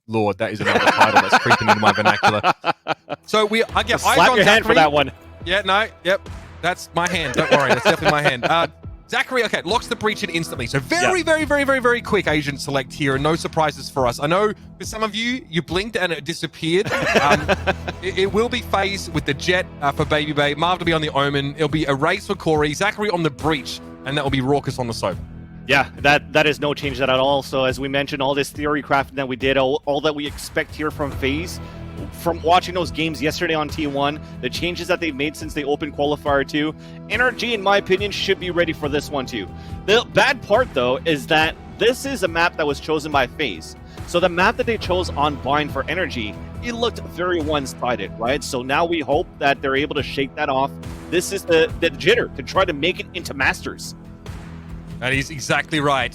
Lord, that is another title that's creeping into my vernacular. So I get eyes slap on your hand Zachary. for that one. Yeah, no, yep. That's my hand. Don't worry, that's definitely my hand. Zachary, okay, locks the breach in instantly. So very quick agent select here, and no surprises for us. I know for some of you, you blinked and it disappeared. It will be FaZe with the Jet for Baby Bay. Marv to be on the Omen. It'll be a race for Corey. Zachary on the breach, and that will be Raucous on the Soap. Yeah, that is no change that at all. So as we mentioned, all this theory crafting that we did, all that we expect here from FaZe, from watching those games yesterday on T1, the changes that they've made since they opened Qualifier 2, NRG, in my opinion, should be ready for this one too. The bad part, though, is that this is a map that was chosen by FaZe. So the map that they chose on Bind for NRG, it looked very one-sided, right? So now we hope that they're able to shake that off. This is the jitter to try to make it into Masters. That is exactly right.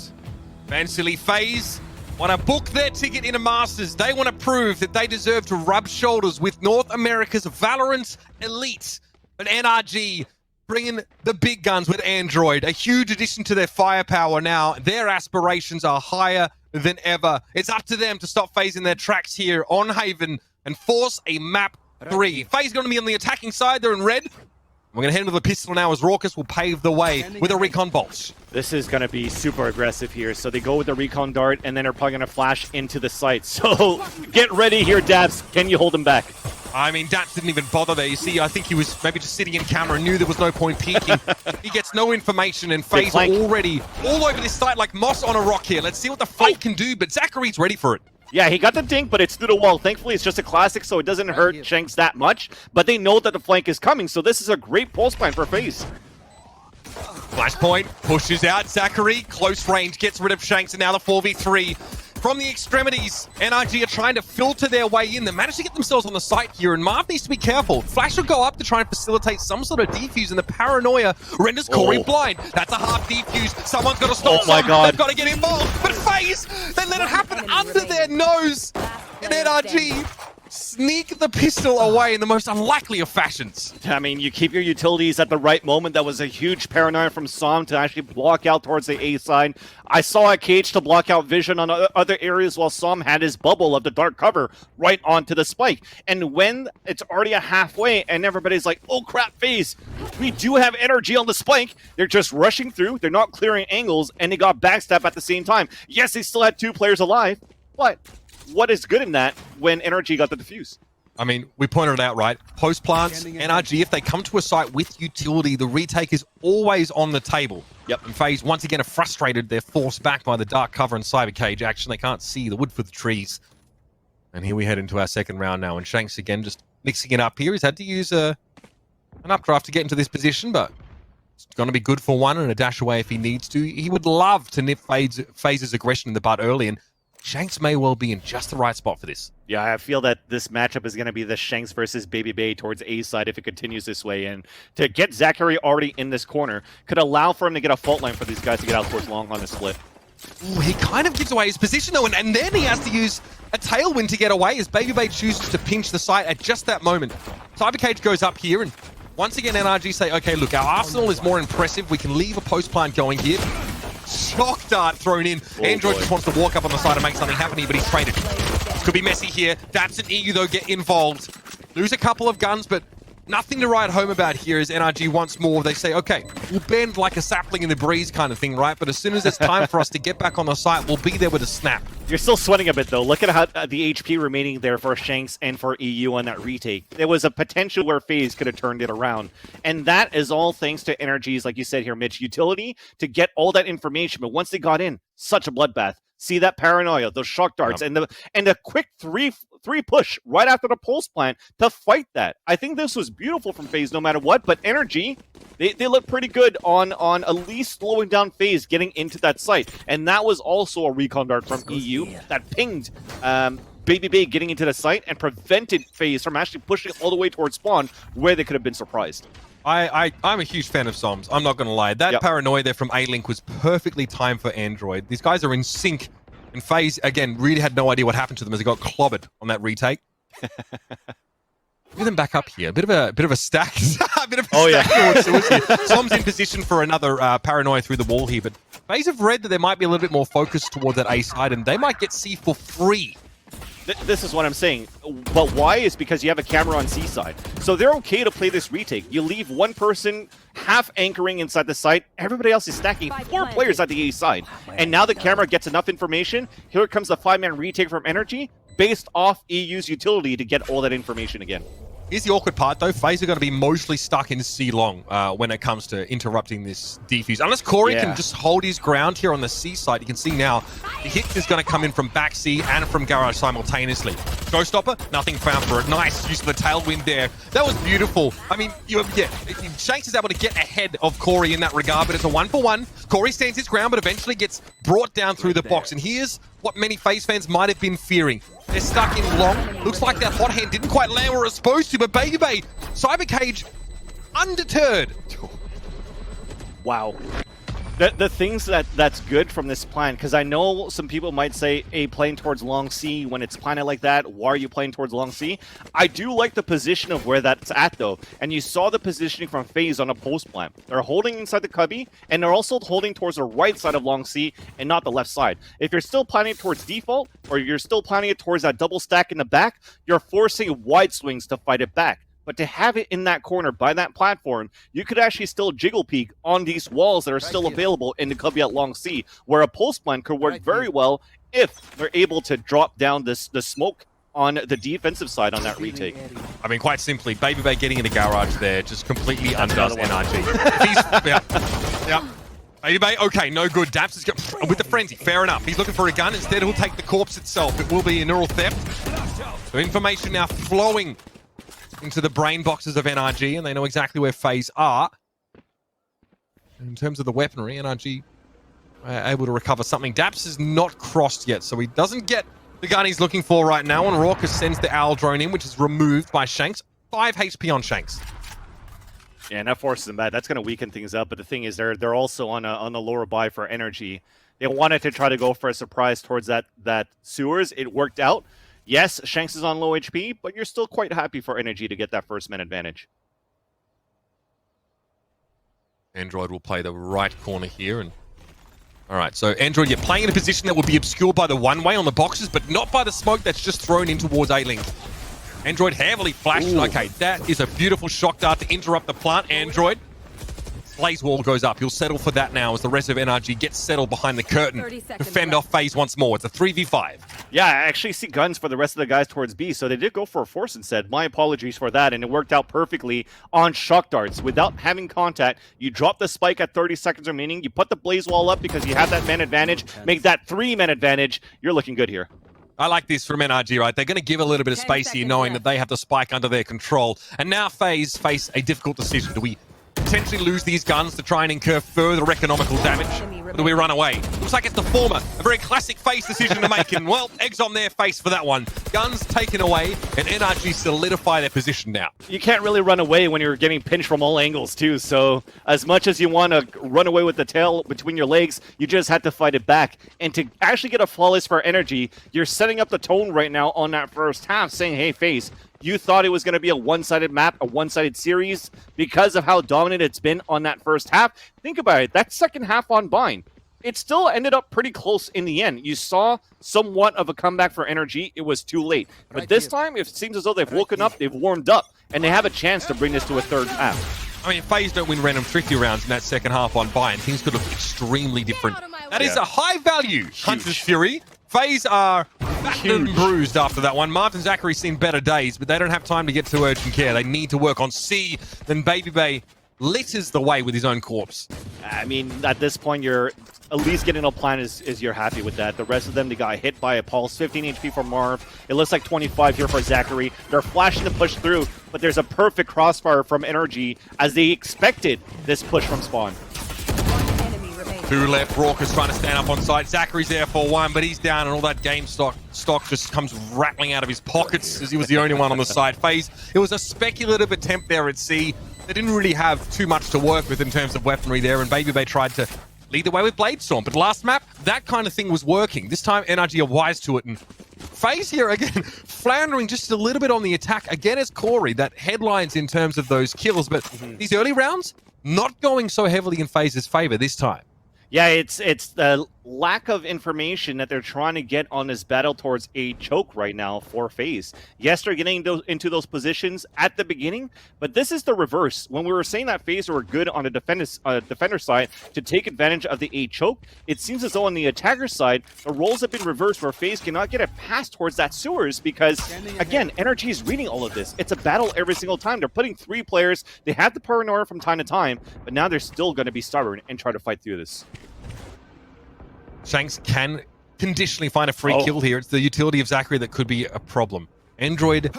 Man, silly FaZe want to book their ticket into Masters. They want to prove that they deserve to rub shoulders with North America's Valorant elite. But NRG bringing the big guns with Android, a huge addition to their firepower now. Their aspirations are higher than ever. It's up to them to stop FaZe in their tracks here on Haven and force a map 3. FaZe going to be on the attacking side. They're in red. We're going to head into the pistol now as Raucous will pave the way with a recon bolt. This is going to be super aggressive here. So they go with the recon dart, and then they're probably going to flash into the site. So get ready here, Dabs. Can you hold him back? I mean, Dabs didn't even bother there. You see, I think he was maybe just sitting in camera and knew there was no point peeking. He gets no information, and FaZe already all over this site like moss on a rock here. Let's see what the flank can do, but Zachary's ready for it. Yeah, he got the dink, but it's through the wall. Thankfully, it's just a classic, so it doesn't hurt Shanks that much. But they know that the flank is coming, so this is a great pulse plan for FaZe. Flashpoint pushes out Zachary. Close range, gets rid of Shanks, and now the 4v3. From the extremities, NRG are trying to filter their way in. They managed to get themselves on the site here, and Marv needs to be careful. Flash will go up to try and facilitate some sort of defuse, and the paranoia renders Corey blind. That's a half defuse. Someone's got to stop. Oh my God. They've got to get involved. But FaZe, they let it happen under their nose. And NRG sneak the pistol away in the most unlikely of fashions. I mean, you keep your utilities at the right moment. That was a huge paranoia from Som to actually block out towards the A side. I saw a cage to block out vision on other areas while Som had his bubble of the dark cover right onto the spike. And when it's already a halfway and everybody's like, oh crap, FaZe, we do have energy on the spike. They're just rushing through. They're not clearing angles, and they got backstab at the same time. Yes, they still had 2 players alive, but what is good in that when NRG got the defuse? I mean, we pointed it out, right? Post plants, NRG, if they come to a site with utility, the retake is always on the table. Yep. And FaZe, once again, are frustrated. They're forced back by the dark cover and cyber cage action. They can't see the wood for the trees. And here we head into our second round now. And Shanks, again, just mixing it up here. He's had to use an updraft to get into this position, but it's going to be good for one and a dash away if he needs to. He would love to nip FaZe's aggression in the butt early, and Shanks may well be in just the right spot for this. Yeah, I feel that this matchup is going to be the Shanks versus Baby Bay towards A side if it continues this way. And to get Zachary already in this corner could allow for him to get a fault line for these guys to get out towards long on the split. Ooh, he kind of gives away his position, though, and then he has to use a tailwind to get away as Baby Bay chooses to pinch the site at just that moment. Cyber Cage goes up here, and once again, NRG say, okay, look, our arsenal is more impressive. We can leave a post plant going here. Shock dart thrown in. Android just wants to walk up on the side and make something happen here, but he's traded. Could be messy here. Daps and EU, though, get involved. Lose a couple of guns, but nothing to write home about here as NRG once more. They say, okay, we'll bend like a sapling in the breeze kind of thing, right? But as soon as it's time for us to get back on the site, we'll be there with a snap. You're still sweating a bit, though. Look at how the HP remaining there for Shanks and for EU on that retake. There was a potential where FaZe could have turned it around. And that is all thanks to NRG's, like you said here, Mitch, utility to get all that information. But once they got in, such a bloodbath. See that paranoia, those shock darts, and the quick three push right after the pulse plant to fight that. I think this was beautiful from FaZe no matter what, but NRG, they look pretty good on at least slowing down FaZe getting into that site. And that was also a recon dart from EU that pinged Baby Bay getting into the site and prevented FaZe from actually pushing all the way towards spawn where they could have been surprised. I'm a huge fan of Soms. I'm not going to lie. That paranoia there from A-Link was perfectly timed for Android. These guys are in sync. And FaZe, again, really had no idea what happened to them as they got clobbered on that retake. Look at them back up here. A bit of a stack. A bit of a stack towards here. Som's in position for another paranoia through the wall here. But FaZe have read that there might be a little bit more focus towards that A side, and they might get C for free This is what I'm saying. But why is because you have a camera on C side. So they're okay to play this retake. You leave one person half anchoring inside the site. Everybody else is stacking 4 players at the A side. And now the camera gets enough information. Here comes the 5-man retake from NRG based off EU's utility to get all that information again. Here's the awkward part, though. FaZe are going to be mostly stuck in C long when it comes to interrupting this defuse. Unless Corey can just hold his ground here on the C side, you can see now the hit is going to come in from back C and from Garage simultaneously. Showstopper, nothing found for it. Nice use of the tailwind there. That was beautiful. I mean, Shanks is able to get ahead of Corey in that regard, but it's a 1-for-1. Corey stands his ground, but eventually gets brought down through the box. And here's what many FaZe fans might have been fearing. They're stuck in long. Looks like that hot hand didn't quite land where it was supposed to, but babybay, Cybercage, undeterred. Wow. The things that's good from this plan, because I know some people might say, hey, playing towards long C, when it's planted like that, why are you playing towards long C? I do like the position of where that's at, though. And you saw the positioning from FaZe on a post plan. They're holding inside the cubby, and they're also holding towards the right side of long C and not the left side. If you're still planning it towards default, or you're still planning it towards that double stack in the back, you're forcing wide swings to fight it back. But to have it in that corner by that platform, you could actually still jiggle peek on these walls that are still available in the cubby at long C, where a post plan could work very well if they're able to drop down the smoke on the defensive side on that retake. I mean, quite simply, babybay getting in the garage there just completely undoes NRG. Babybay, okay, no good. Daps is with the frenzy, fair enough. He's looking for a gun. Instead, he'll take the corpse itself. It will be a neural theft. So information now flowing into the brain boxes of NRG, and they know exactly where FaZe are. In terms of the weaponry, NRG able to recover something. Daps is not crossed yet, so he doesn't get the gun he's looking for right now, and Raucus sends the Owl drone in, which is removed by Shanks. 5 HP on Shanks. Yeah, and that forces them back. That's going to weaken things up, but the thing is, they're also on the lower buy for NRG. They wanted to try to go for a surprise towards that sewers. It worked out. Yes, Shanks is on low HP, but you're still quite happy for NRG to get that first man advantage. Android will play the right corner here. And all right, so Android, you're playing in a position that will be obscured by the one-way on the boxes, but not by the smoke that's just thrown in towards A-Link. Android heavily flashed. Ooh. Okay, that is a beautiful shock dart to interrupt the plant. Android. Blaze wall goes up. He'll settle for that now as the rest of NRG gets settled behind the curtain to fend off FaZe once more. It's a 3v5. Yeah, I actually see guns for the rest of the guys towards B, so they did go for a force instead. My apologies for that, and it worked out perfectly on shock darts. Without having contact, you drop the spike at 30 seconds remaining, you put the blaze wall up because you have that man advantage, make that 3-man advantage. You're looking good here. I like this from NRG, right? They're going to give a little bit of space here, knowing that they have the spike under their control. And now FaZe face a difficult decision. Do we potentially lose these guns to try and incur further economical damage? Or do we run away? Looks like it's the former. A very classic FaZe decision to make. And, well, eggs on their face for that one. Guns taken away, and NRG solidify their position now. You can't really run away when you're getting pinched from all angles, too. So as much as you want to run away with the tail between your legs, you just had to fight it back. And to actually get a flawless for NRG, you're setting up the tone right now on that first half, saying, hey, FaZe, you thought it was going to be a one-sided map, a one-sided series, because of how dominant it's been on that first half. Think about it. That second half on Bind, it still ended up pretty close in the end. You saw somewhat of a comeback for NRG. It was too late. But this time, it seems as though they've woken up, they've warmed up, and they have a chance to bring this to a third half. I mean, FaZe don't win random 50 rounds in that second half on Bind. Things could look extremely different. That is a high-value Hunter's Fury. FaZe are battered and bruised after that one. Martin Zachary's seen better days, but they don't have time to get to urgent care. They need to work on C. Then babybay litters the way with his own corpse. I mean, at this point, you're at least getting a plan is you're happy with that. The rest of them, they got hit by a pulse. 15 HP for Marv. It looks like 25 here for Zachary. They're flashing to push through, but there's a perfect crossfire from NRG as they expected this push from Spawn. 2 left. Raucus trying to stand up on side. Zachary's there for 1, but he's down, and all that game stock just comes rattling out of his pockets as he was the only one on the side. FaZe, it was a speculative attempt there at C. They didn't really have too much to work with in terms of weaponry there, and babybay tried to lead the way with Bladestorm. But last map, that kind of thing was working. This time, NRG are wise to it, and FaZe here, again, floundering just a little bit on the attack. Again, as Corey, that headlines in terms of those kills, but these early rounds, not going so heavily in FaZe's favor this time. Yeah, it's the lack of information that they're trying to get on this battle towards a choke right now for FaZe. Yes, they're getting into those positions at the beginning, but this is the reverse. When we were saying that FaZe were good on the defender side to take advantage of the A choke, it seems as though on the attacker side, the roles have been reversed where FaZe cannot get a pass towards that sewers because, again, NRG is reading all of this. It's a battle every single time. They're putting 3 players. They have the paranoia from time to time, but now they're still going to be stubborn and try to fight through this. Shanks can conditionally find a free kill here. It's the utility of Zachary that could be a problem. Android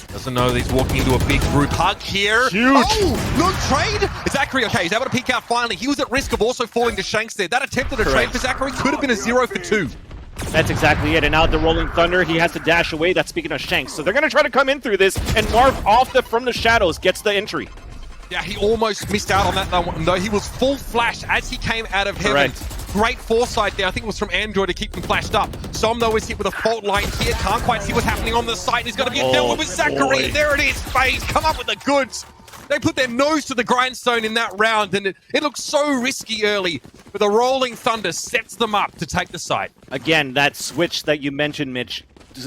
doesn't know that he's walking into a big group hug here. Huge. Oh, no trade. Zachary, okay, he's able to peek out finally. He was at risk of also falling to Shanks there. That attempt at a trade for Zachary could have been a 0 for 2. That's exactly it. And now the Rolling Thunder, he has to dash away. That's speaking of Shanks. So they're going to try to come in through this, and Marv from the shadows gets the entry. Yeah, he almost missed out on that though. He was full flash as he came out of heaven. Correct. Great foresight there. I think it was from Android to keep them flashed up. Som, though, is hit with a fault line here. Can't quite see what's happening on the site. He's got to be dealt with Zachary. There it is. FaZe come up with the goods. They put their nose to the grindstone in that round, and it looks so risky early. But the Rolling Thunder sets them up to take the site. Again, that switch that you mentioned, Mitch,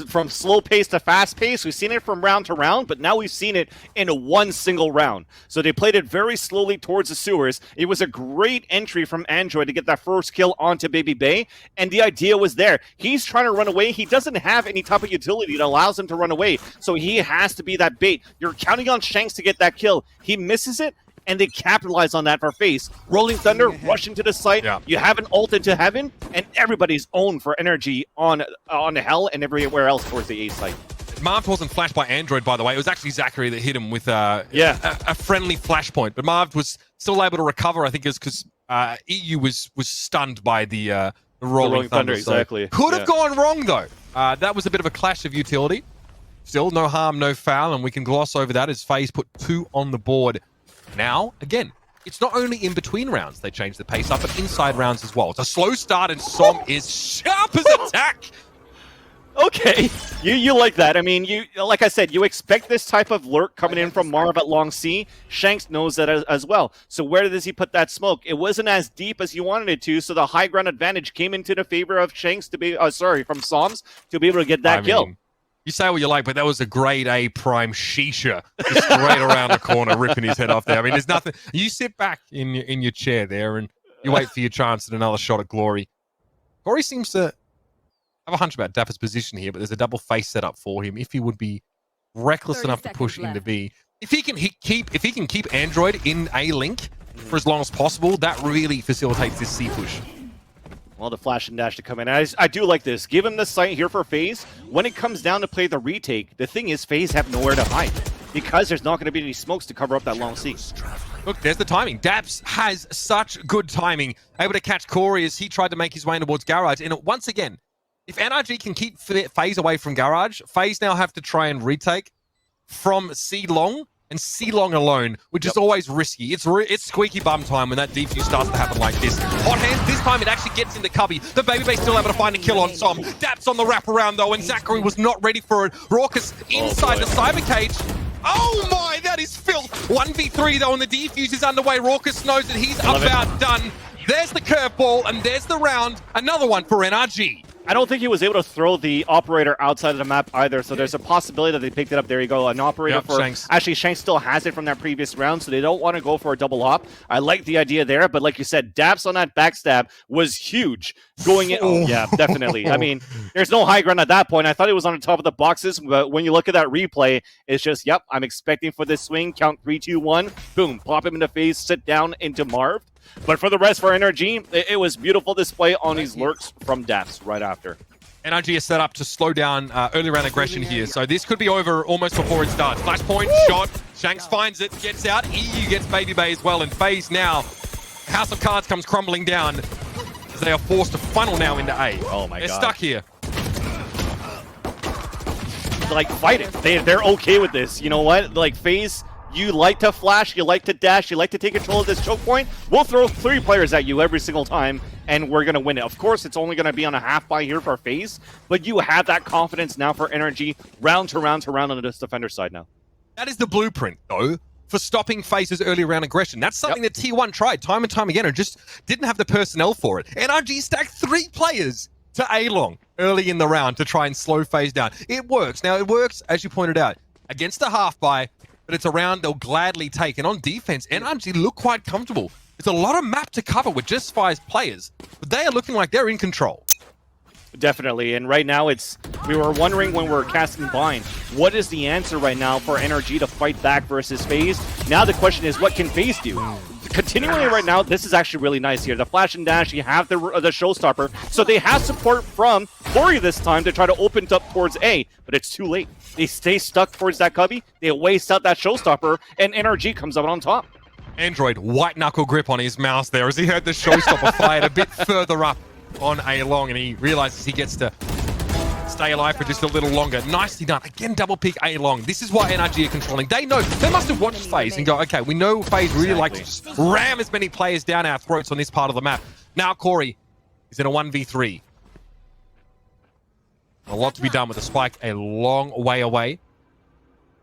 from slow pace to fast pace, we've seen it from round to round, but now we've seen it in one single round. So they played it very slowly towards the sewers. It was a great entry from Android to get that first kill onto Baby Bay, and the idea was there. He's trying to run away. He doesn't have any type of utility that allows him to run away, so he has to be that bait. You're counting on Shanks to get that kill. He misses it, and they capitalize on that for FaZe. Rolling Thunder rushing to the site. Yeah. You have an ult into heaven, and everybody's owned for energy on hell and everywhere else towards the A site. Marv wasn't flashed by Android, by the way. It was actually Zachary that hit him with a friendly flashpoint. But Marv was still able to recover, I think, because EU was stunned by the Rolling Thunder. Exactly. So could have gone wrong, though. That was a bit of a clash of utility. Still, no harm, no foul, and we can gloss over that as FaZe put 2 on the board. Now, again, it's not only in between rounds they change the pace up, but inside rounds as well. It's a slow start, and Som is sharp as attack. Okay, you like that. I mean, like I said, you expect this type of lurk coming in from Marv at Long C. Shanks knows that as well. So where does he put that smoke? It wasn't as deep as you wanted it to, so the high ground advantage came into the favor of Shanks to be, from Soms to be able to get that kill. You say what you like, but that was a grade A prime shisha just straight around the corner, ripping his head off there. I mean, there's nothing. You sit back in your chair there and you wait for your chance at another shot at glory. Glory seems to have a hunch about Dapper's position here, but there's a double face set up for him. If he would be reckless enough to push into B, if he can keep Android in A link for as long as possible, that really facilitates this C push. Well, the flash and dash to come in. I do like this. Give him the site here for FaZe. When it comes down to play the retake, the thing is FaZe have nowhere to hide because there's not going to be any smokes to cover up that long C. Look, there's the timing. Daps has such good timing. Able to catch Corey as he tried to make his way towards Garage. And once again, if NRG can keep FaZe away from Garage, FaZe now have to try and retake from C long and C long alone, which is always risky. It's squeaky bum time when that defuse starts to happen like this. Hot hands, this time it actually gets into Cubby. The Baby Bay still able to find a kill on Som. Daps on the wraparound though, and Zachary was not ready for it. Raucus inside the cyber cage. Oh my, that is filth. 1v3 though, and the defuse is underway. Raucus knows that he's about done. There's the curveball, and there's the round. Another one for NRG. I don't think he was able to throw the operator outside of the map either, so there's a possibility that they picked it up. There you go, an operator for Shanks. Actually, Shanks still has it from that previous round, so they don't want to go for a double hop. I like the idea there, but like you said, Daps on that backstab was huge. Going in, yeah, definitely. I mean, there's no high ground at that point. I thought it was on the top of the boxes, but when you look at that replay, it's just, yep, I'm expecting for this swing, count 3, 2, 1, boom, pop him in the face, sit down into Marv. But for the rest, for NRG, it was beautiful display on these lurks from Daps right after. NRG is set up to slow down early round aggression here, so this could be over almost before it starts. Flashpoint, shot, Shanks finds it, gets out, EU gets Baby Bay as well, and FaZe now, House of Cards comes crumbling down as they are forced to funnel now into A. Oh my God. They're stuck here. Like, fight it. They're okay with this. You know what? Like, FaZe, you like to flash, you like to dash, you like to take control of this choke point. We'll throw 3 players at you every single time, and we're going to win it. Of course, it's only going to be on a half buy here for FaZe, but you have that confidence now for NRG round to round to round on this defender side now. That is the blueprint, though, for stopping FaZe's early round aggression. That's something that T1 tried time and time again and just didn't have the personnel for it. NRG stacked 3 players to A-Long early in the round to try and slow FaZe down. It works. Now, it works, as you pointed out, against a half-buy, but it's a round they'll gladly take. And on defense, NRG look quite comfortable. It's a lot of map to cover with just 5 players, but they are looking like they're in control. Definitely, and right now we were wondering when we were casting blind, what is the answer right now for NRG to fight back versus FaZe? Now the question is, what can FaZe do? Continually right now, this is actually really nice here. The flash and dash, you have the showstopper, so they have support from Corey this time to try to open it up towards A, but it's too late. They stay stuck towards that cubby, they waste out that showstopper, and NRG comes out on top. Android, white knuckle grip on his mouse there as he heard the showstopper fired a bit further up on A-Long, and he realizes he gets to stay alive for just a little longer. Nicely done. Again, double pick A-Long. This is why NRG are controlling. They know. They must have watched FaZe and go, okay, we know FaZe really like to just ram as many players down our throats on this part of the map. Now Corey is in a 1v3. A lot to be done with the spike a long way away.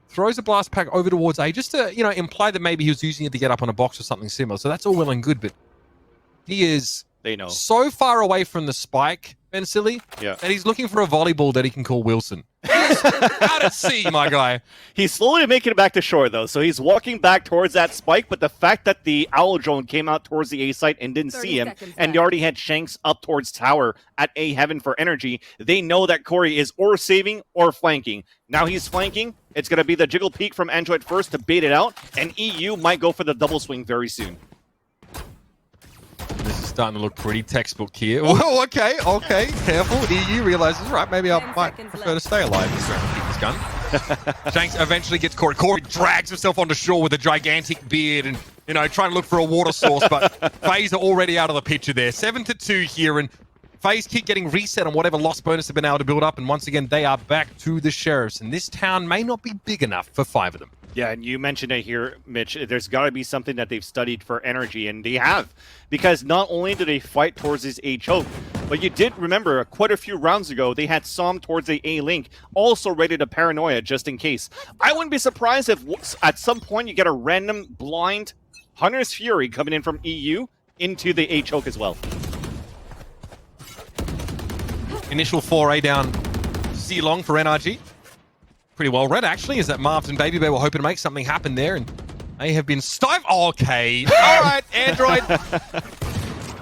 Throws a blast pack over towards A just to, imply that maybe he was using it to get up on a box or something similar. So that's all well and good, but he is so far away from the spike, Ben Silly, that he's looking for a volleyball that he can call Wilson. Out at sea, my guy. He's slowly making it back to shore, though, so he's walking back towards that spike, but the fact that the Owl drone came out towards the A site and didn't see him, and they already had Shanks up towards tower at A heaven for energy, they know that Corey is or saving or flanking. Now he's flanking. It's going to be the jiggle peek from Android first to bait it out, and EU might go for the double swing very soon. This is starting to look pretty textbook here. Whoa, okay, careful. EU realizes, right, maybe I might prefer to stay alive this round and keep this gun. Shanks eventually gets Corey. Corey drags himself onto shore with a gigantic beard and, trying to look for a water source, but FaZe are already out of the picture there. 7-2 here, and FaZe keep getting reset on whatever lost bonus they've been able to build up, and once again, they are back to the Sheriffs, and this town may not be big enough for 5 of them. Yeah, and you mentioned it here, Mitch. There's got to be something that they've studied for energy, and they have. Because not only do they fight towards this A choke, but you did remember quite a few rounds ago, they had Som towards the A link, also ready to paranoia just in case. I wouldn't be surprised if at some point you get a random blind Hunter's Fury coming in from EU into the A choke as well. Initial foray down C-Long for NRG. Pretty well read, actually, is that Marvin and Baby Bear were hoping to make something happen there, and they have been Okay. All right, Android. I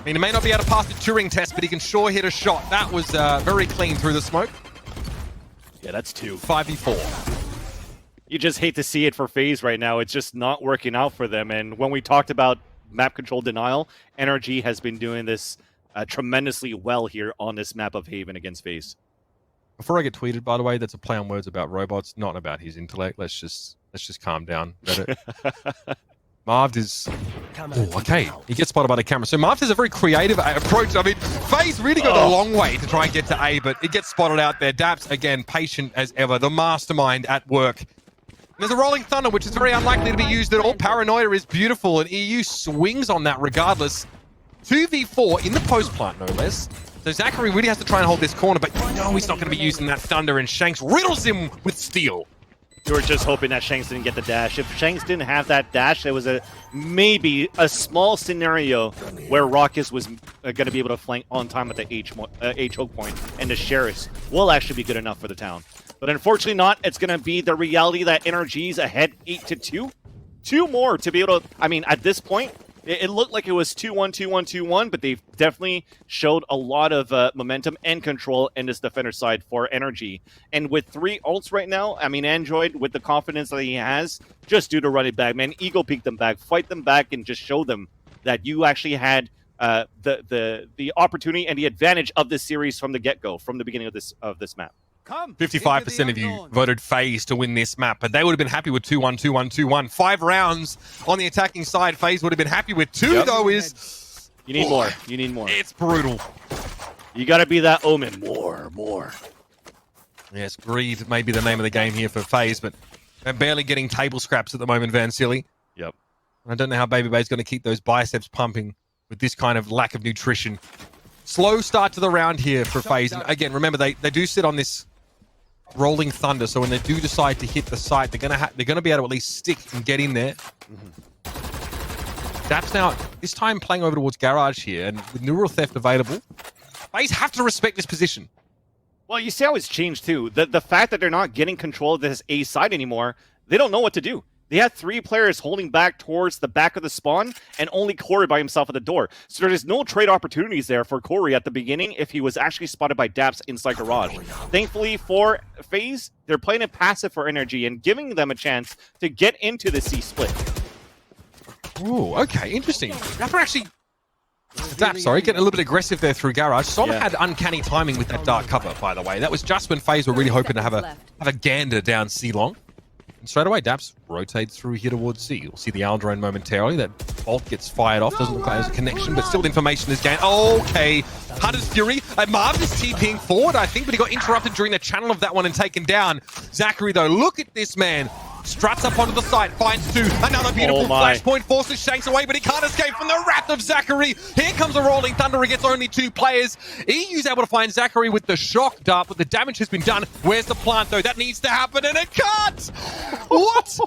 mean, he may not be able to pass the Turing test, but he can sure hit a shot. That was very clean through the smoke. Yeah, that's 2. 5v4. You just hate to see it for FaZe right now. It's just not working out for them. And when we talked about map control denial, NRG has been doing this tremendously well here on this map of Haven against FaZe. Before I get tweeted, by the way, that's a play on words about robots, not about his intellect. Let's just calm down. Marv is... okay. He gets spotted by the camera. So Marv has a very creative approach. I mean, FaZe really got a long way to try and get to A, but it gets spotted out there. Daps, again, patient as ever. The mastermind at work. There's a Rolling Thunder, which is very unlikely to be used at all. Paranoia is beautiful, and EU swings on that regardless. 2v4 in the post plant, no less. So Zachary really has to try and hold this corner, but no, he's not going to be using that Thunder, and Shanks riddles him with steel. You were just hoping that Shanks didn't get the dash. If Shanks didn't have that dash, there was maybe a small scenario where Raucus was going to be able to flank on time at the H choke point, and the Sheriffs will actually be good enough for the town. But unfortunately not. It's going to be the reality that NRG's ahead 8-2. 2 more to be able to, I mean, at this point, it looked like it was 2-1, 2-1, 2-1, but they've definitely showed a lot of momentum and control in this defender side for NRG. And with 3 ults right now, I mean, Android, with the confidence that he has, just do the run it back, man. Ego peek them back, fight them back, and just show them that you actually had the opportunity and the advantage of this series from the get-go, from the beginning of this map. 55% of you voted FaZe to win this map, but they would have been happy with 2-1, 2-1, 2-1. 5 rounds on the attacking side. FaZe would have been happy with 2, though, is... You need more. You need more. It's brutal. You got to be that Omen. More. Yes, greed may be the name of the game here for FaZe, but they're barely getting table scraps at the moment, Van Silly. Yep. I don't know how Baby Bay's going to keep those biceps pumping with this kind of lack of nutrition. Slow start to the round here for FaZe. And again, remember, they do sit on this rolling thunder, so when they do decide to hit the site, they're gonna be able to at least stick and get in there. Daps now, this time playing over towards Garage here, and with neural theft available, FaZe have to respect this position. Well, you see how it's changed too. The fact that they're not getting control of this A side anymore, they don't know what to do. They had 3 players holding back towards the back of the spawn, and only Corey by himself at the door. So there's no trade opportunities there for Corey at the beginning if he was actually spotted by Daps inside Garage. Thankfully for FaZe, they're playing it passive for NRG and giving them a chance to get into the C split. Ooh, okay, interesting. Rapper actually... Daps, sorry, getting a little bit aggressive there through Garage. Sonic had uncanny timing with that dark cover, by the way. That was just when FaZe were really hoping to have a gander down C long. And straight away, Daps rotates through here towards C. You'll see the Owl drone momentarily. That bolt gets fired off. Doesn't look like there's a connection, but still information is gained. Okay, Hunter's Fury. Marv is TPing forward, I think, but he got interrupted during the channel of that one and taken down. Zachary, though, look at this man. Struts up onto the site, finds 2. Another beautiful flashpoint forces Shanks away, but he can't escape from the wrath of Zachary. Here comes a rolling thunder. He gets only 2 players. EU's able to find Zachary with the shock dart, but the damage has been done. Where's the plant, though? That needs to happen, and it can't! What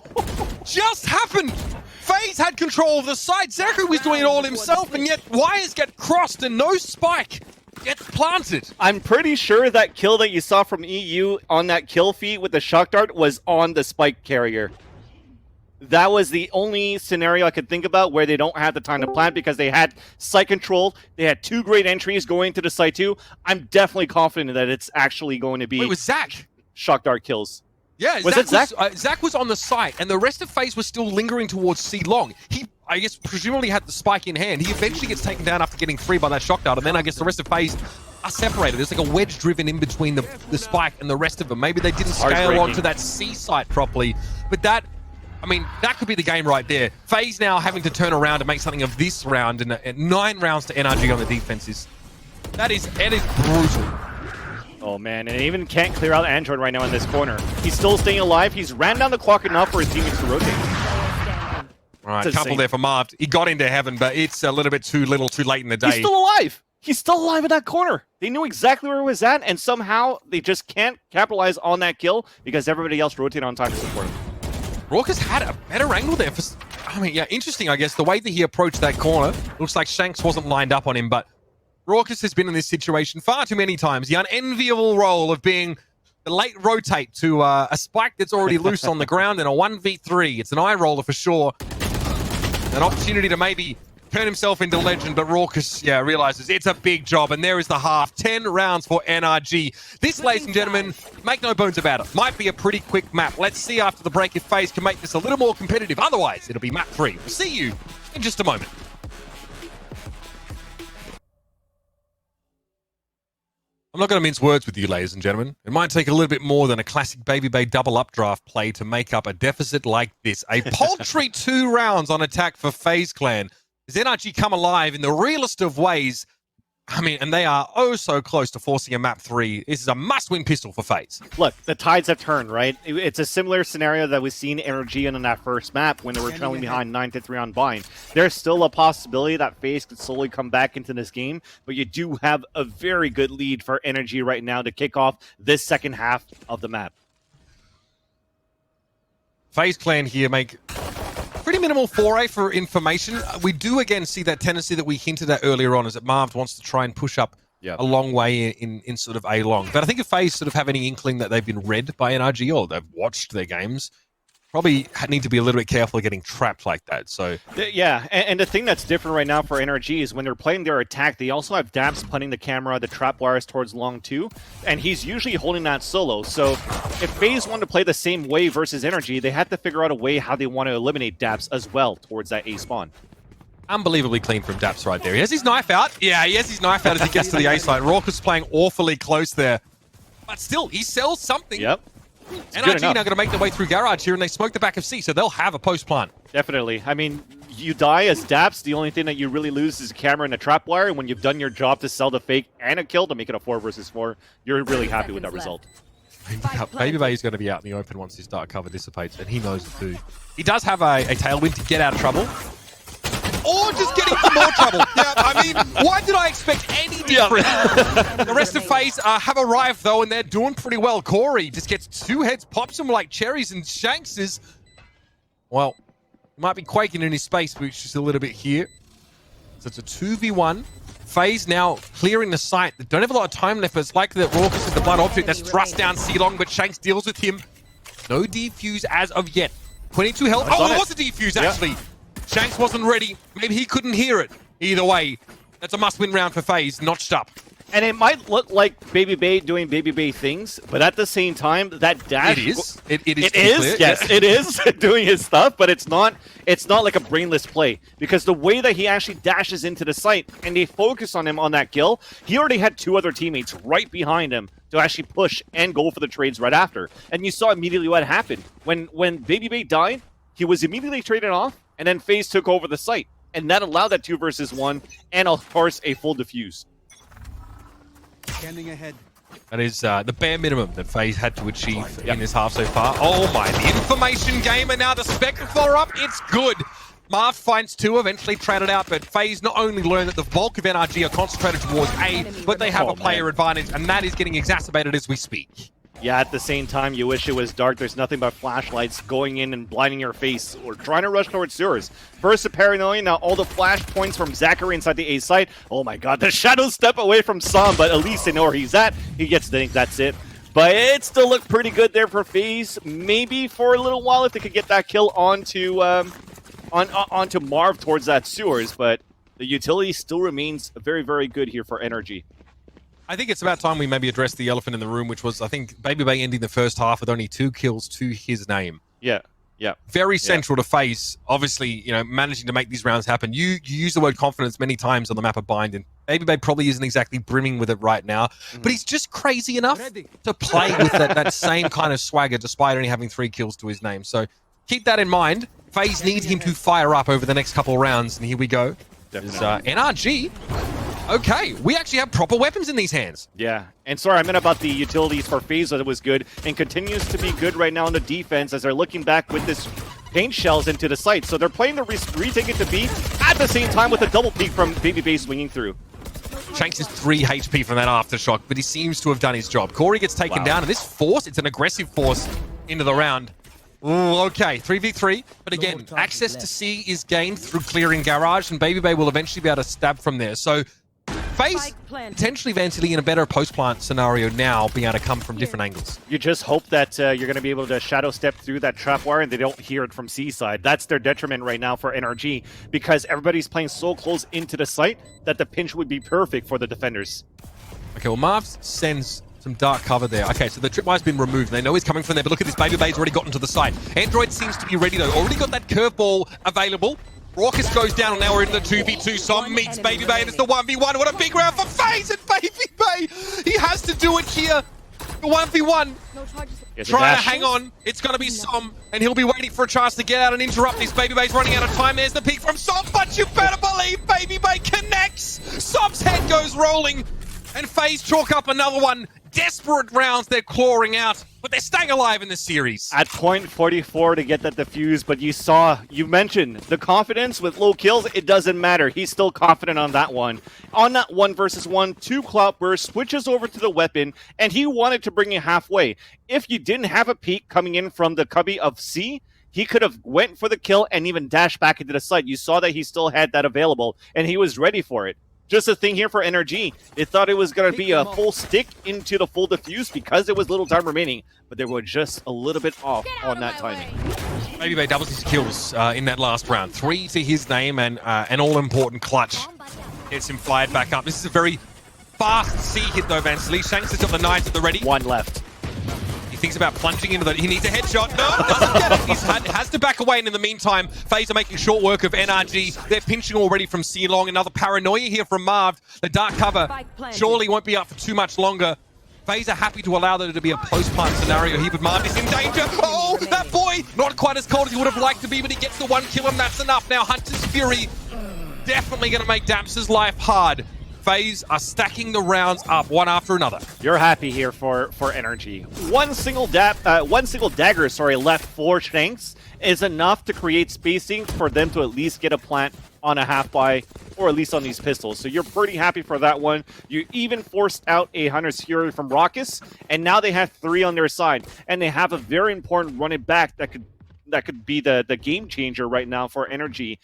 just happened? FaZe had control of the site. Zachary was doing it all himself, and yet wires get crossed and no spike gets planted. I'm pretty sure that kill that you saw from EU on that kill feed with the shock dart was on the spike carrier. That was the only scenario I could think about where they don't have the time to plant because they had site control. They had 2 great entries going to the site too. I'm definitely confident that it's actually going to be... Wait, it was Zach. Shock dart kills. Yeah, Zach was on the site, and the rest of FaZe was still lingering towards C long. He, I guess, presumably had the spike in hand. He eventually gets taken down after getting 3 by that shock dart, and then I guess the rest of FaZe are separated. There's like a wedge driven in between the spike and the rest of them. Maybe they didn't scale onto that C site properly, but that, I mean, that could be the game right there. FaZe now having to turn around and make something of this round, and 9 rounds to NRG on the defenses. It is brutal. Oh man, and even can't clear out Android right now in this corner. He's still staying alive. He's ran down the clock enough for his teammates to rotate. All right, couple there for Marv. He got into heaven, but it's a little bit too late in the day. He's still alive. He's still alive in that corner. They knew exactly where he was at, and somehow they just can't capitalize on that kill because everybody else rotated on time to support him. Raucus had a better angle there. I mean, yeah, interesting, I guess, the way that he approached that corner. Looks like Shanks wasn't lined up on him, but Raucus has been in this situation far too many times. The unenviable role of being the late rotate to a spike that's already loose on the ground in a 1v3. It's an eye roller for sure. An opportunity to maybe turn himself into legend, but Raucus, yeah, realizes it's a big job, and there is the half. 10 rounds for NRG. This, ladies and gentlemen, make no bones about it, might be a pretty quick map. Let's see after the break if FaZe can make this a little more competitive. Otherwise, it'll be map 3. We'll see you in just a moment. I'm not going to mince words with you, ladies and gentlemen. It might take a little bit more than a classic Baby Bay double updraft play to make up a deficit like this. A paltry 2 rounds on attack for FaZe Clan. As NRG come alive in the realest of ways, I mean, and they are oh so close to forcing a map 3. This is a must-win pistol for FaZe. Look, the tides have turned, right? It's a similar scenario that we've seen NRG in that first map when they were trailing behind 9-3 on Bind. There's still a possibility that FaZe could slowly come back into this game, but you do have a very good lead for NRG right now to kick off this second half of the map. FaZe Clan here make pretty minimal foray for information. We do again see that tendency that we hinted at earlier on, is that Marv wants to try and push up a long way in sort of A long. But I think if FaZe sort of have any inkling that they've been read by NRG or they've watched their games, probably need to be a little bit careful of getting trapped like that. So yeah, and the thing that's different right now for NRG is when they're playing their attack, they also have Daps punting the camera, the trap wires towards long too, and he's usually holding that solo. So if FaZe want to play the same way versus NRG, they have to figure out a way how they want to eliminate Daps as well towards that A spawn. Unbelievably clean from Daps right there. He has his knife out. Yeah, he has his knife out as he gets to the A side. Raucus playing awfully close there. But still, he sells something. Yep. NRG now going to make their way through Garage here, and they smoke the back of C, so they'll have a post plant. Definitely. I mean, you die as Daps, the only thing that you really lose is a camera and a trapwire, and when you've done your job to sell the fake and a kill to make it a 4 versus 4, you're really happy with that result. Baby Bay is going to be out in the open once his dark cover dissipates, and he knows it too. He does have a tailwind to get out of trouble. or just get into more trouble. Yeah, I mean, why did I expect any different? The rest of FaZe have arrived, though, and they're doing pretty well. Corey just gets 2 heads, pops them like cherries, and Shanks is, well, he might be quaking in his space boots just a little bit here. So it's a 2v1. FaZe now clearing the site. They don't have a lot of time left, but it's like that Raucus is the blood object that's thrust down C-Long, but Shanks deals with him. No defuse as of yet. 22 health. Oh, it was a defuse, actually. Shanks wasn't ready. Maybe he couldn't hear it. Either way, that's a must-win round for FaZe, notched up. And it might look like Baby Bay doing Baby Bay things, but at the same time, that dash... It is. It is. Yes, it is doing his stuff, but it's not like a brainless play. Because the way that he actually dashes into the site and they focus on him on that kill, he already had 2 other teammates right behind him to actually push and go for the trades right after. And you saw immediately what happened. When Baby Bay died, he was immediately traded off, and then FaZe took over the site. And that allowed that 2 versus 1, and of course, a full defuse. Standing ahead. That is the bare minimum that FaZe had to achieve in this half so far. Oh my, the information game, and now the Spectre follow-up, it's good. Marv finds 2, eventually traded out, but FaZe not only learned that the bulk of NRG are concentrated towards A, but they have a player advantage, and that is getting exacerbated as we speak. Yeah, at the same time, you wish it was dark. There's nothing but flashlights going in and blinding your face or trying to rush towards sewers. First the paranoia, now all the flash points from Zachary inside the A site. Oh my god, the shadows step away from Sam, but at least they know where he's at. He gets the think that's it. But it still looked pretty good there for FaZe. Maybe for a little while if they could get that kill onto Marv towards that sewers, but the utility still remains very, very good here for NRG. I think it's about time we maybe address the elephant in the room, which was, I think, Baby Bay ending the first half with only 2 kills to his name. Yeah. Very central to FaZe, obviously, you know, managing to make these rounds happen. You use the word confidence many times on the map of Bind, and Baby Bay probably isn't exactly brimming with it right now, but he's just crazy enough to play with that same kind of swagger despite only having 3 kills to his name. So keep that in mind. FaZe needs him to fire up over the next couple of rounds, and here we go. NRG. Okay, we actually have proper weapons in these hands. Yeah, and sorry, I meant about the utilities for FaZe that was good and continues to be good right now in the defense as they're looking back with this paint shells into the site. So they're playing the retake into B at the same time with a double peek from Baby Bay swinging through. Shanks is 3 HP from that aftershock, but he seems to have done his job. Corey gets taken down, and this force, it's an aggressive force into the round. Ooh, okay, 3v3, but again, access to C is gained through clearing Garage, and Baby Bay will eventually be able to stab from there. So FaZe potentially eventually in a better post-plant scenario now, being able to come from different angles. You just hope that you're going to be able to shadow step through that trap wire and they don't hear it from C side. That's their detriment right now for NRG because everybody's playing so close into the site that the pinch would be perfect for the defenders. Okay, well, Marv sends some dark cover there. Okay, so the tripwire's been removed. They know he's coming from there, but look at this. Baby Bay's already gotten to the site. Android seems to be ready, though. Already got that curveball available. Raucus goes down, and now we're in the 2v2. Som meets Baby Bay, and it's the 1v1. What a big round for FaZe and Baby Bay. He has to do it here. The 1v1. Trying to hang on. It's going to be Som, and he'll be waiting for a chance to get out and interrupt this. Baby Bay's running out of time. There's the peek from Som, but you better believe Baby Bay connects. Som's head goes rolling, and FaZe chalk up another one. Desperate rounds they're clawing out, but they're staying alive in this series. At point 44 to get that defuse, but you mentioned the confidence with low kills, it doesn't matter. He's still confident on that one. On that 1 versus 1, 2 clout burst, switches over to the weapon, and he wanted to bring it halfway. If you didn't have a peek coming in from the cubby of C, he could have went for the kill and even dashed back into the site. You saw that he still had that available, and he was ready for it. Just a thing here for NRG. They thought it was going to be a full stick into the full defuse because there was little time remaining, but they were just a little bit off on that timing. Baby Bay doubles his kills in that last round. 3 to his name and an all-important clutch. Gets him fired back up. This is a very fast C hit though, Vansley. Shanks has got the knives at the ready. 1 left. He thinks about plunging into the... He needs a headshot. No, doesn't get it. He has to back away, and in the meantime, FaZe are making short work of NRG. They're pinching already from C-Long. Another paranoia here from Marv. The dark cover surely won't be up for too much longer. FaZe are happy to allow there to be a post-plant scenario here, but Marv is in danger. Oh, that boy! Not quite as cold as he would have liked to be, but he gets the 1 kill, and that's enough. Now, Hunter's Fury definitely going to make Damps' life hard. FaZe are stacking the rounds up one after another. You're happy here for NRG. One single dagger, left for Shanks is enough to create spacing for them to at least get a plant on a half-buy, or at least on these pistols. So you're pretty happy for that one. You even forced out a Hunter's Fury from Raucus, and now they have 3 on their side. And they have a very important run it back that could be the game changer right now for NRG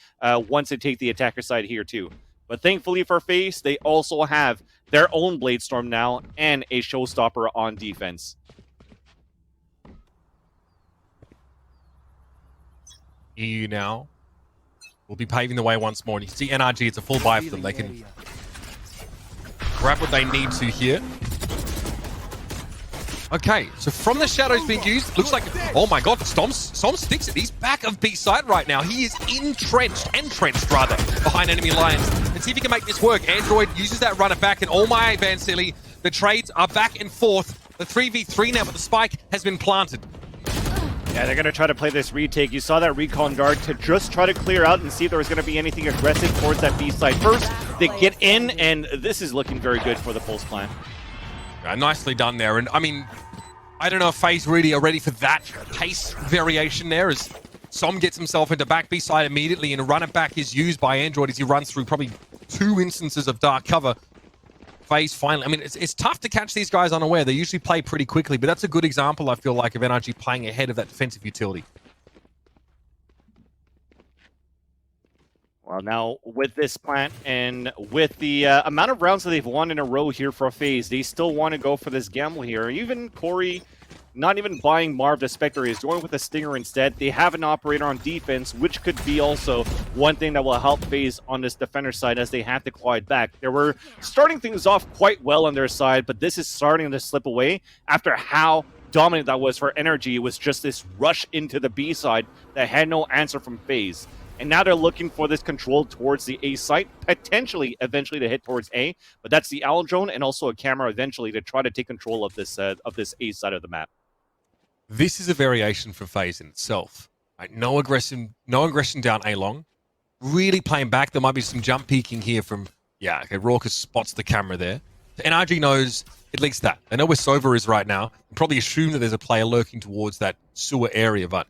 once they take the attacker side here too. But thankfully for FaZe, they also have their own Bladestorm now and a Showstopper on defense. EU now will be paving the way once more. And you see NRG, it's a full buy for them. They can grab what they need to here. Okay, so from the shadows being used, looks like, oh my god, Stom sticks it. He's back of B side right now. He is entrenched rather, behind enemy lines. Let's see if he can make this work. Android uses that runner back, and oh my Van Silly, the trades are back and forth. The 3v3 now, but the spike has been planted. Yeah, they're going to try to play this retake. You saw that recon guard to just try to clear out and see if there was going to be anything aggressive towards that B side first. They get in, and this is looking very good for the Pulse clan. Yeah, nicely done there. And I mean, I don't know if FaZe really are ready for that pace variation there, as Som gets himself into back B side immediately, and a run it back is used by Android as he runs through probably 2 instances of dark cover. FaZe finally, I mean, it's tough to catch these guys unaware. They usually play pretty quickly, but that's a good example, I feel like, of NRG playing ahead of that defensive utility. Well, now with this plant and with the amount of rounds that they've won in a row here for FaZe, they still want to go for this gamble here. Even Corey, not even buying Marv the Spectre, is going with a Stinger instead. They have an operator on defense, which could be also one thing that will help FaZe on this defender side as they have to claw it back. They were starting things off quite well on their side, but this is starting to slip away after how dominant that was for NRG. It was just this rush into the B side that had no answer from FaZe. And now they're looking for this control towards the A site, potentially eventually to hit towards A, but that's the Owl Drone and also a camera eventually to try to take control of this A side of the map. This is a variation from FaZe in itself. Right? No aggression down A long. Really playing back. There might be some jump peeking here from, yeah, okay, Raucus spots the camera there. So NRG knows at least that. They know where Sova is right now. And probably assume that there's a player lurking towards that sewer area, but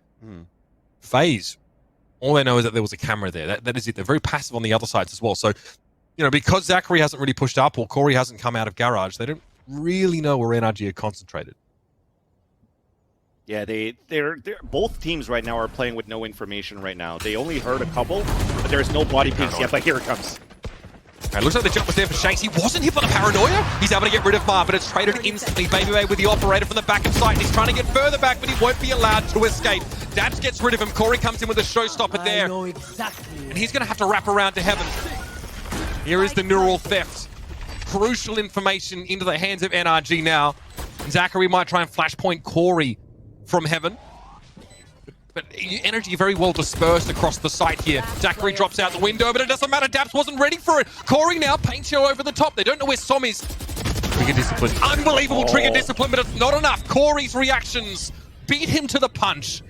FaZe, all they know is that there was a camera there. That is it. They're very passive on the other sides as well. So, you know, because Zachary hasn't really pushed up or Corey hasn't come out of garage, they don't really know where NRG are concentrated. Yeah, they're both teams right now are playing with no information right now. They only heard a couple, but there's no body peeks yet, but here it comes. Okay, looks like the jump was there for Shanks. He wasn't hit by the paranoia. He's able to get rid of Marv, but it's traded instantly. Babybay with the operator from the back of sight. He's trying to get further back, but he won't be allowed to escape. Dabs gets rid of him. Corey comes in with a showstopper there. And he's going to have to wrap around to heaven. Here is the neural theft. Crucial information into the hands of NRG now. Zachary might try and flashpoint Corey from heaven. But NRG very well dispersed across the site here. Zachary drops out the window, but it doesn't matter. Daps wasn't ready for it. Corey now paints you over the top. They don't know where Som is. Trigger discipline. Unbelievable trigger discipline, but it's not enough. Corey's reactions beat him to the punch.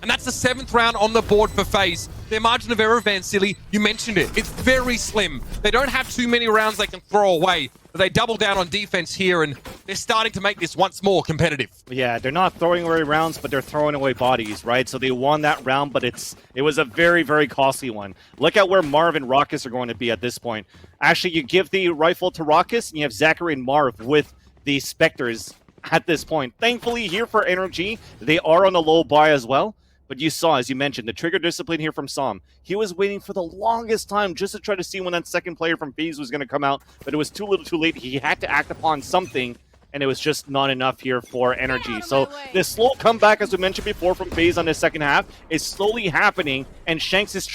And that's the 7th round on the board for FaZe. Their margin of error, Van Silly, you mentioned it. It's very slim. They don't have too many rounds they can throw away. But they double down on defense here, and they're starting to make this once more competitive. Yeah, they're not throwing away rounds, but they're throwing away bodies, right? So they won that round, but it was a very, very costly one. Look at where Marv and Raucus are going to be at this point. Actually, you give the rifle to Raucus, and you have Zachary and Marv with the Spectres at this point. Thankfully, here for NRG, they are on a low buy as well. But you saw, as you mentioned, the trigger discipline here from Som. He was waiting for the longest time just to try to see when that second player from FaZe was going to come out, but it was too little too late. He had to act upon something, and it was just not enough here for NRG. So this slow comeback, as we mentioned before, from FaZe on the second half is slowly happening, and Shanks is...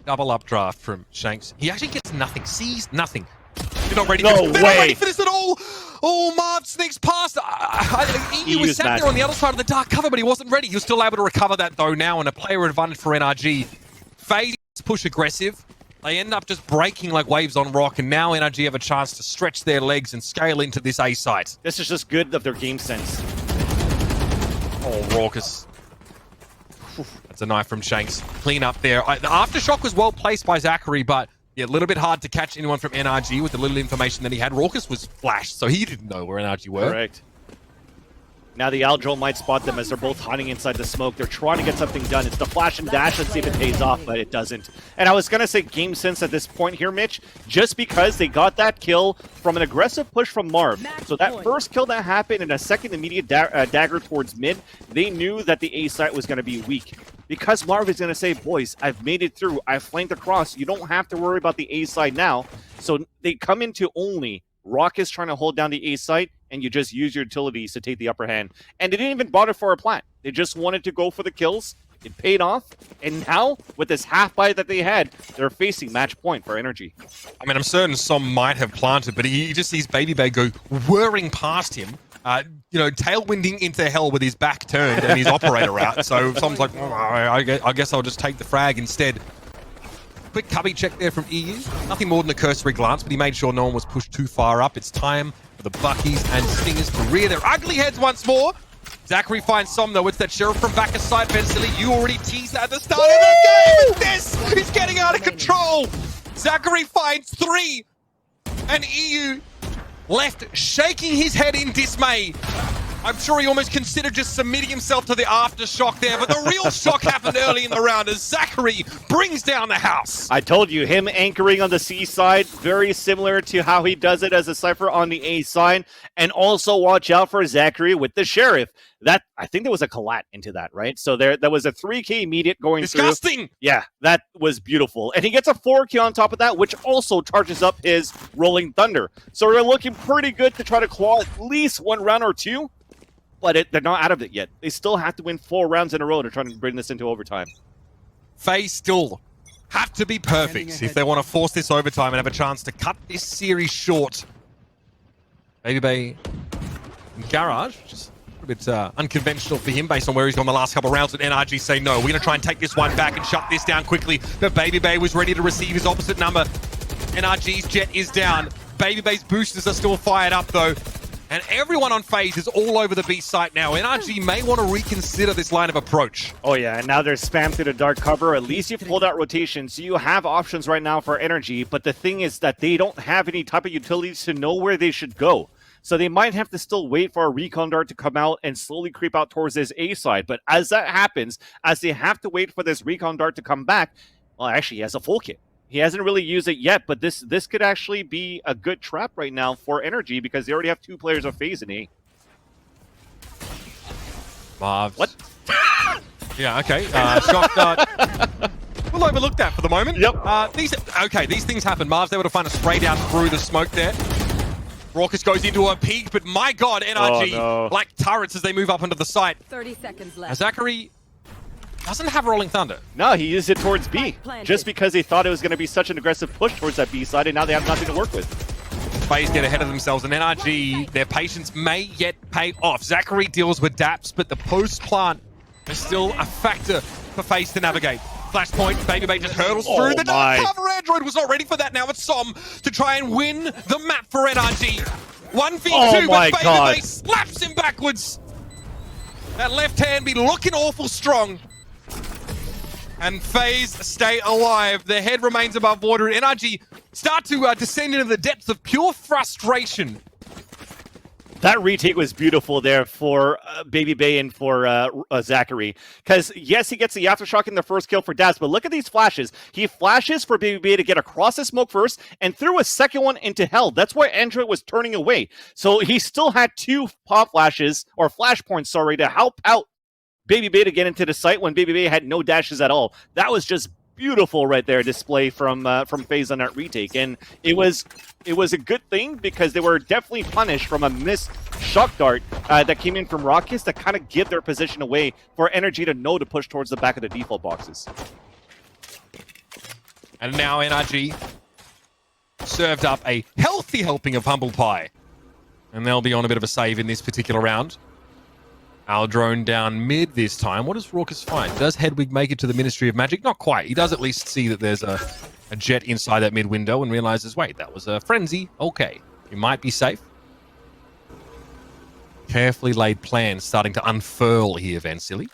Double updraft from Shanks. He actually gets nothing, sees nothing. You're not ready. No They're way. not ready for this at all. Oh, Marv sneaks past. He was sat there on the other side of the dark cover, but he wasn't ready. He was still able to recover that, though, now, and a player advantage for NRG. FaZe push aggressive. They end up just breaking like waves on rock, and now NRG have a chance to stretch their legs and scale into this A site. This is just good of their game sense. Oh, Raucus. That's a knife from Shanks. Clean up there. The aftershock was well placed by Zachary, but yeah, a little bit hard to catch anyone from NRG with the little information that he had. Raucus was flashed, so he didn't know where NRG were. Correct. Now the Aldril might spot them as they're both hiding inside the smoke. They're trying to get something done. It's the flash and dash. Let's see if it pays off, but it doesn't. And I was going to say game sense at this point here, Mitch, just because they got that kill from an aggressive push from Marv. So that first kill that happened and a second immediate dagger towards mid, they knew that the A site was going to be weak. Because Marv is going to say, boys, I've made it through. I've flanked across. You don't have to worry about the A side now. So they come into only Raucus trying to hold down the A site, and you just use your utilities to take the upper hand. And they didn't even bother for a plant. They just wanted to go for the kills. It paid off. And now, with this half buy that they had, they're facing match point for NRG. I mean, I'm certain Som might have planted, but he just sees Baby Bay go whirring past him, tailwinding into hell with his back turned and his operator out. So Som's like, I guess I'll just take the frag instead. Quick cubby check there from EU. Nothing more than a cursory glance, but he made sure no one was pushed too far up. It's time for the Buckies and Stingers to rear their ugly heads once more. Zachary finds Som, though. It's that Sheriff from back aside. Vencilli, you already teased at the start of the game. This is getting out of control. Zachary finds 3. And EU left shaking his head in dismay. I'm sure he almost considered just submitting himself to the aftershock there, but the real shock happened early in the round as Zachary brings down the house. I told you, him anchoring on the C side, very similar to how he does it as a Cypher on the A side. And also watch out for Zachary with the Sheriff. That, I think there was a collat into that, right? So there was a 3K immediate going Disgusting. through. Yeah, that was beautiful. And he gets a 4K on top of that, which also charges up his Rolling Thunder. So we're looking pretty good to try to claw at least 1 round or 2. But they're not out of it yet. They still have to win 4 rounds in a row to try to bring this into overtime. FaZe still have to be perfect if they want to force this overtime and have a chance to cut this series short. Baby Bay in Garage, just a bit unconventional for him based on where he's gone the last couple of rounds. But NRG say no, we're going to try and take this one back and shut this down quickly. But Baby Bay was ready to receive his opposite number. NRG's jet is down. Baby Bay's boosters are still fired up though. And everyone on FaZe is all over the B site now. NRG may want to reconsider this line of approach. Oh yeah, and now they're spammed through the dark cover. At least you've pulled out rotation, so you have options right now for NRG. But the thing is that they don't have any type of utilities to know where they should go. So they might have to still wait for a recon dart to come out and slowly creep out towards this A side. But as that happens, as they have to wait for this recon dart to come back, well, actually, he has a full kit. He hasn't really used it yet, but this could actually be a good trap right now for NRG because they already have 2 players of FaZe in A. Marv's. What? Yeah, okay. Shock dart. We'll overlook that for the moment. Yep. These things happen. Marv's able to find a spray down through the smoke there. Raucus goes into a peak, but my God, NRG, like turrets as they move up onto the site. 30 seconds left. Zachary doesn't have Rolling Thunder. No, he used it towards B, just because they thought it was going to be such an aggressive push towards that B side, and now they have nothing to work with. FaZe get ahead of themselves, and NRG, their patience may yet pay off. Zachary deals with daps, but the post-plant is still a factor for FaZe to navigate. Flashpoint, Baby Bay just hurdles through. The dark cover Android was not ready for that. Now it's Som to try and win the map for NRG. 1v2, but Baby Bay slaps him backwards. That left hand be looking awful strong. And FaZe stay alive. Their head remains above water. NRG start to descend into the depths of pure frustration. That retake was beautiful there for Baby Bay and for Zachary. Because, yes, he gets the aftershock in the first kill for Daz, but look at these flashes. He flashes for Baby Bay to get across the smoke first and threw a second one into hell. That's why Android was turning away. So he still had 2 pop flashes, or flashpoints, sorry, to help out Baby Bay to get into the site when Baby Bay had no dashes at all. That was just beautiful right there, display from FaZe on that retake. And it was a good thing because they were definitely punished from a missed shock dart that came in from Raucus that kind of give their position away for NRG to know to push towards the back of the default boxes. And now NRG served up a healthy helping of humble pie. And they'll be on a bit of a save in this particular round. Our drone down mid this time. What does Raucus find? Does Hedwig make it to the Ministry of Magic? Not quite. He does at least see that there's a jet inside that mid window and realizes, wait, that was a frenzy. Okay, he might be safe. Carefully laid plans starting to unfurl here, Vencilli.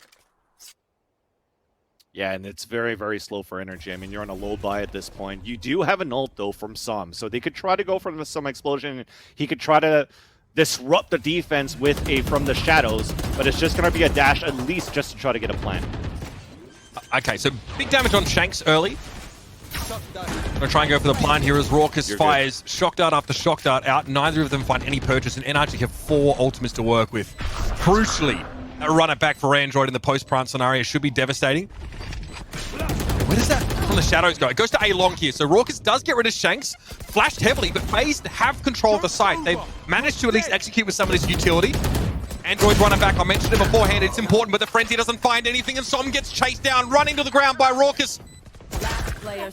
Yeah, and it's very, very slow for NRG. I mean, you're on a low buy at this point. You do have an ult, though, from Som, so they could try to go for the Som explosion. He could try to disrupt the defense with a from the shadows, but it's just going to be a dash at least just to try to get a plant. Okay, so big damage on Shanks early. Gonna try and go for the plant here as Raucous fires shock dart after shock dart out. Neither of them find any purchase, and NRG have 4 ultimates to work with. Crucially, a run it back for Android in the post-plant scenario should be devastating. Where does that from the shadows go? It goes to A long here, so Raucous does get rid of Shanks, flashed heavily, but FaZe have control of the site. They've managed to at least execute with some of this utility. Android running back, I mentioned it beforehand, it's important, but the Frenzy doesn't find anything, and Som gets chased down, running to the ground by Raucous.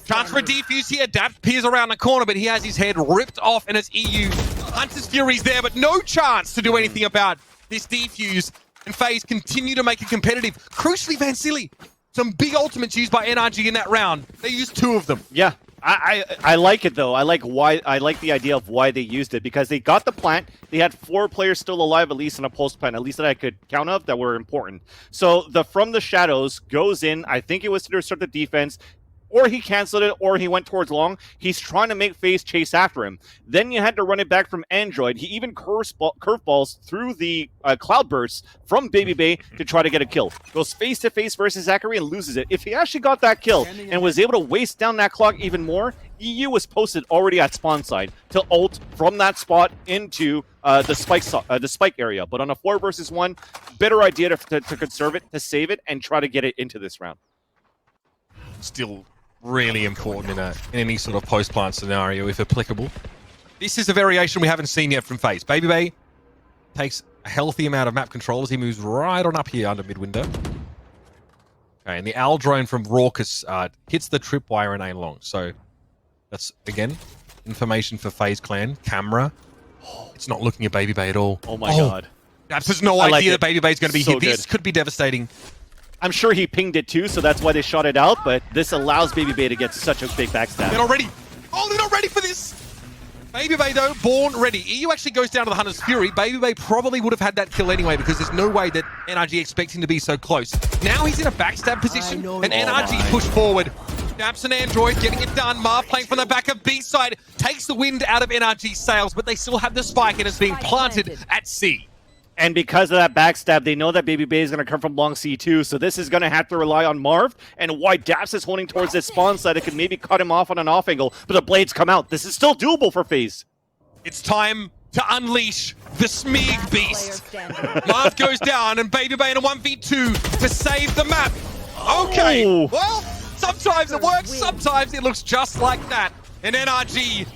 Chance for a defuse here, Dap peers around the corner, but he has his head ripped off, and it's EU. Hunter's Fury's there, but no chance to do anything about this defuse, and FaZe continue to make it competitive. Crucially, Vansili, some big ultimates used by NRG in that round. They used 2 of them. Yeah. I like it though. I like the idea of why they used it, because they got the plant. They had 4 players still alive, at least in a post plant, at least that I could count of that were important. So the from the shadows goes in. I think it was to start the defense, or he canceled it, or he went towards long. He's trying to make FaZe chase after him. Then you had to run it back from Android. He even curveballs through the cloud bursts from Baby Bay to try to get a kill. Goes face to face versus Zachary and loses it. If he actually got that kill and was able to waste down that clock even more, EU was posted already at spawn side to ult from that spot into the spike area. But on a 4 versus 1, better idea to conserve it, to save it, and try to get it into this round. Still really important in any sort of post-plant scenario, if applicable. This is a variation we haven't seen yet from FaZe. Baby Bay takes a healthy amount of map control as he moves right on up here under mid-window. Okay, and the owl drone from Raucous hits the tripwire in A long. So that's, again, information for FaZe Clan. Camera. It's not looking at Baby Bay at all. Oh my god. Daps has no idea that Baby Bay is going to be so here. This could be devastating. I'm sure he pinged it too, so that's why they shot it out, but this allows Baby Bay to get such a big backstab. They're not ready. Oh, they're not ready for this. Baby Bay, though, born ready. EU actually goes down to the Hunter's Fury. Baby Bay probably would have had that kill anyway, because there's no way that NRG expect him to be so close. Now he's in a backstab position, and NRG push forward. Daps and Android getting it done. Marv playing from the back of B side. Takes the wind out of NRG's sails, but they still have the spike, and it's being planted at C. And because of that backstab, they know that Baby Bay is going to come from long C2, so this is going to have to rely on Marv, and why Daps is holding towards this spawn side, it could maybe cut him off on an off angle, but the blades come out. This is still doable for FaZe. It's time to unleash the Smeag beast. Marv goes down, and Baby Bay in a 1v2 to save the map. Okay, well, sometimes it works, sometimes it looks just like that. And NRG